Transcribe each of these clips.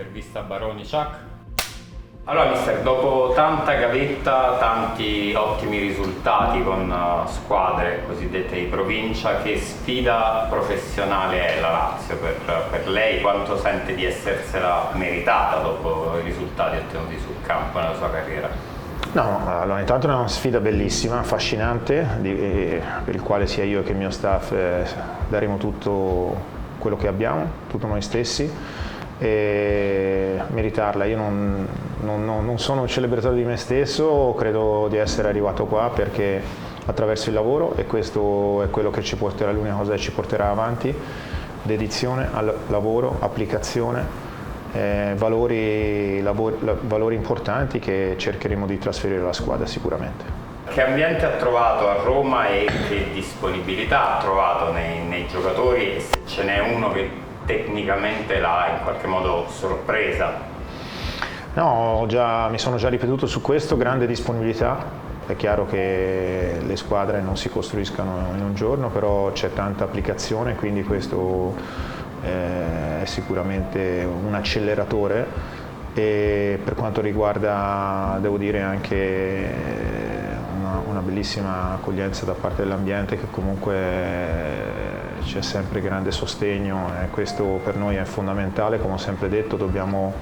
Intervista Baroni Ciak. Allora mister, dopo tanta gavetta, tanti ottimi risultati con squadre cosiddette di provincia, che sfida professionale è la Lazio per lei? Quanto sente di essersela meritata dopo i risultati ottenuti sul campo nella sua carriera? No, allora intanto è una sfida bellissima, affascinante, per il quale sia io che il mio staff daremo tutto quello che abbiamo, tutto noi stessi, e meritarla. Io non sono un celebratore di me stesso, credo di essere arrivato qua perché attraverso il lavoro, e questo è quello che ci porterà, l'unica cosa che ci porterà avanti: dedizione al lavoro, applicazione, valori importanti che cercheremo di trasferire alla squadra sicuramente. Che ambiente ha trovato a Roma e che disponibilità ha trovato nei giocatori, e se ce n'è uno che tecnicamente l'ha in qualche modo sorpresa? No, mi sono già ripetuto su questo: grande disponibilità. È chiaro che le squadre non si costruiscono in un giorno, però c'è tanta applicazione, quindi questo è sicuramente un acceleratore. E per quanto riguarda, devo dire, anche una bellissima accoglienza da parte dell'ambiente, che comunque c'è sempre grande sostegno, e questo per noi è fondamentale. Come ho sempre detto, dobbiamo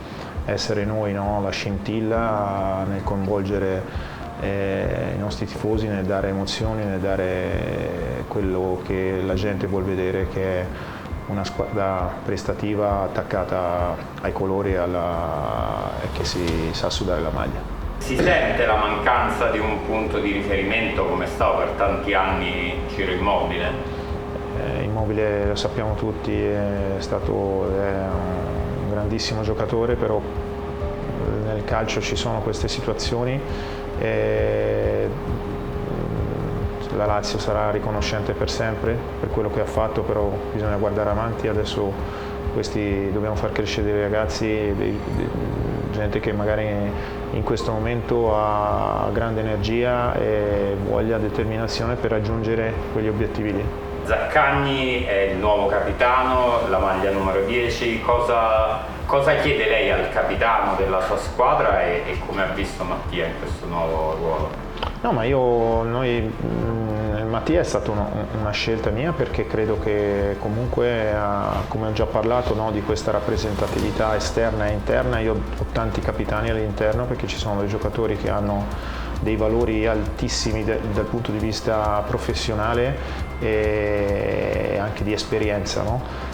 essere noi, no, la scintilla nel coinvolgere i nostri tifosi, nel dare emozioni, nel dare quello che la gente vuol vedere, che è una squadra prestativa attaccata ai colori e che si sa sudare la maglia. Si sente la mancanza di un punto di riferimento come è stato per tanti anni Ciro Immobile? Immobile, lo sappiamo tutti, è un grandissimo giocatore, però nel calcio ci sono queste situazioni. La Lazio sarà riconoscente per sempre per quello che ha fatto, però bisogna guardare avanti. Adesso dobbiamo far crescere dei ragazzi, gente che magari in questo momento ha grande energia e voglia, determinazione per raggiungere quegli obiettivi lì. Zaccagni è il nuovo capitano, la maglia numero 10, cosa chiede lei al capitano della sua squadra e come ha visto Mattia in questo nuovo ruolo? No, ma Mattia è stata una scelta mia, perché credo che comunque, come ho già parlato, no, di questa rappresentatività esterna e interna. Io ho tanti capitani all'interno, perché ci sono dei giocatori che hanno dei valori altissimi dal punto di vista professionale e anche di esperienza, no?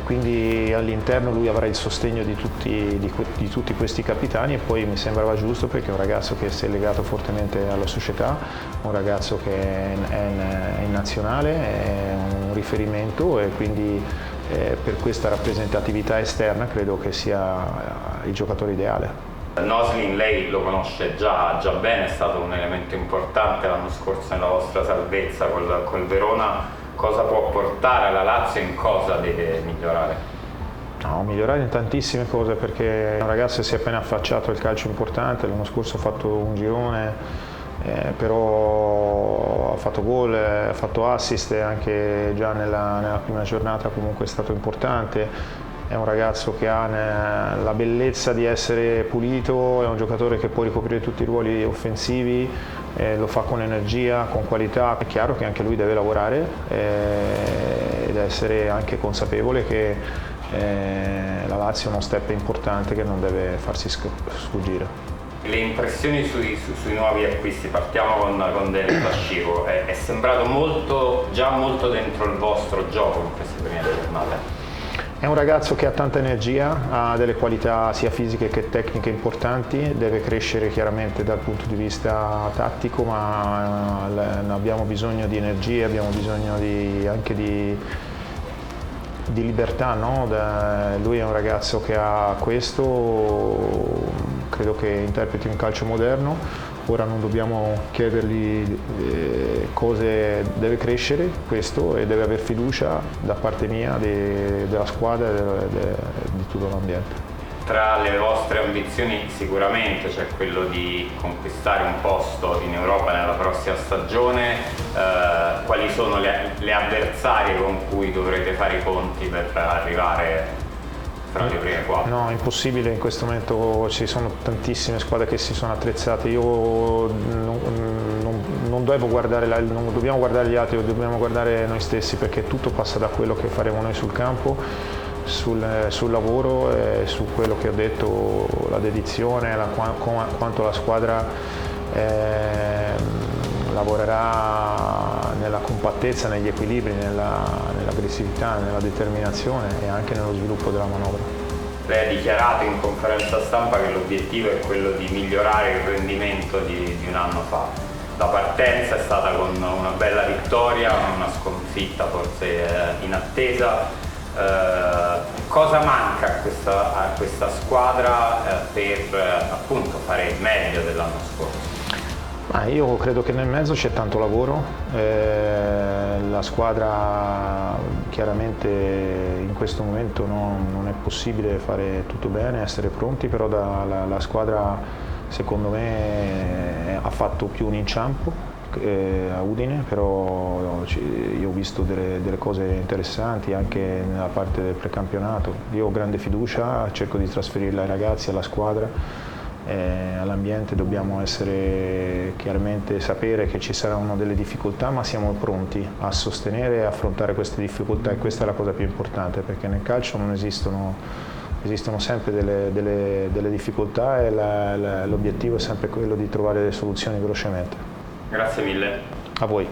Quindi all'interno lui avrà il sogno di tutti questi capitani, e poi mi sembrava giusto, perché è un ragazzo che si è legato fortemente alla società, un ragazzo che è in nazionale, è un riferimento, e quindi per questa rappresentatività esterna credo che sia il giocatore ideale. Noslin lei lo conosce già bene, è stato un elemento importante l'anno scorso nella vostra salvezza col Verona. Cosa può portare alla Lazio e in cosa deve migliorare? No, migliorare in tantissime cose, perché è un ragazzo che si è appena affacciato al calcio importante. L'anno scorso ha fatto un girone, però ha fatto gol, ha fatto assist, anche già nella prima giornata comunque è stato importante. È un ragazzo che ha la bellezza di essere pulito, è un giocatore che può ricoprire tutti i ruoli offensivi, lo fa con energia, con qualità. È chiaro che anche lui deve lavorare ed essere anche consapevole che la Lazio è uno step importante che non deve farsi sfuggire. Le impressioni sui nuovi acquisti, partiamo con Del Bashiro. È sembrato già molto dentro il vostro gioco in queste prime giornate? È un ragazzo che ha tanta energia, ha delle qualità sia fisiche che tecniche importanti, deve crescere chiaramente dal punto di vista tattico, ma abbiamo bisogno di energie, abbiamo bisogno anche di libertà, no? Lui è un ragazzo che ha questo, credo che interpreti un calcio moderno. Ora non dobbiamo chiedergli cose, deve crescere questo, e deve aver fiducia da parte mia, della squadra e di tutto l'ambiente. Tra le vostre ambizioni sicuramente c'è quello di conquistare un posto in Europa nella prossima stagione. Quali sono le avversarie con cui dovrete fare i conti per arrivare tra le prime 4. No, impossibile, in questo momento ci sono tantissime squadre che si sono attrezzate, io non devo guardare non dobbiamo guardare gli altri, dobbiamo guardare noi stessi, perché tutto passa da quello che faremo noi sul campo, sul lavoro e su quello che ho detto, la dedizione, quanto la squadra lavorerà nella compattezza, negli equilibri, nell'aggressività, nella determinazione e anche nello sviluppo della manovra. Lei ha dichiarato in conferenza stampa che l'obiettivo è quello di migliorare il rendimento di un anno fa. La partenza è stata con una bella vittoria, una sconfitta forse inattesa. Cosa manca a questa squadra per appunto fare meglio dell'anno scorso? Io credo che nel mezzo c'è tanto lavoro, la squadra chiaramente in questo momento non è possibile fare tutto bene, essere pronti, però la squadra secondo me ha fatto più un inciampo a Udine, però io ho visto delle cose interessanti anche nella parte del precampionato. Io ho grande fiducia, cerco di trasferirla ai ragazzi, alla squadra. All'ambiente dobbiamo chiaramente sapere che ci saranno delle difficoltà, ma siamo pronti a sostenere e affrontare queste difficoltà, e questa è la cosa più importante, perché nel calcio non esistono sempre delle difficoltà e l'obiettivo è sempre quello di trovare delle soluzioni velocemente. Grazie mille. A voi.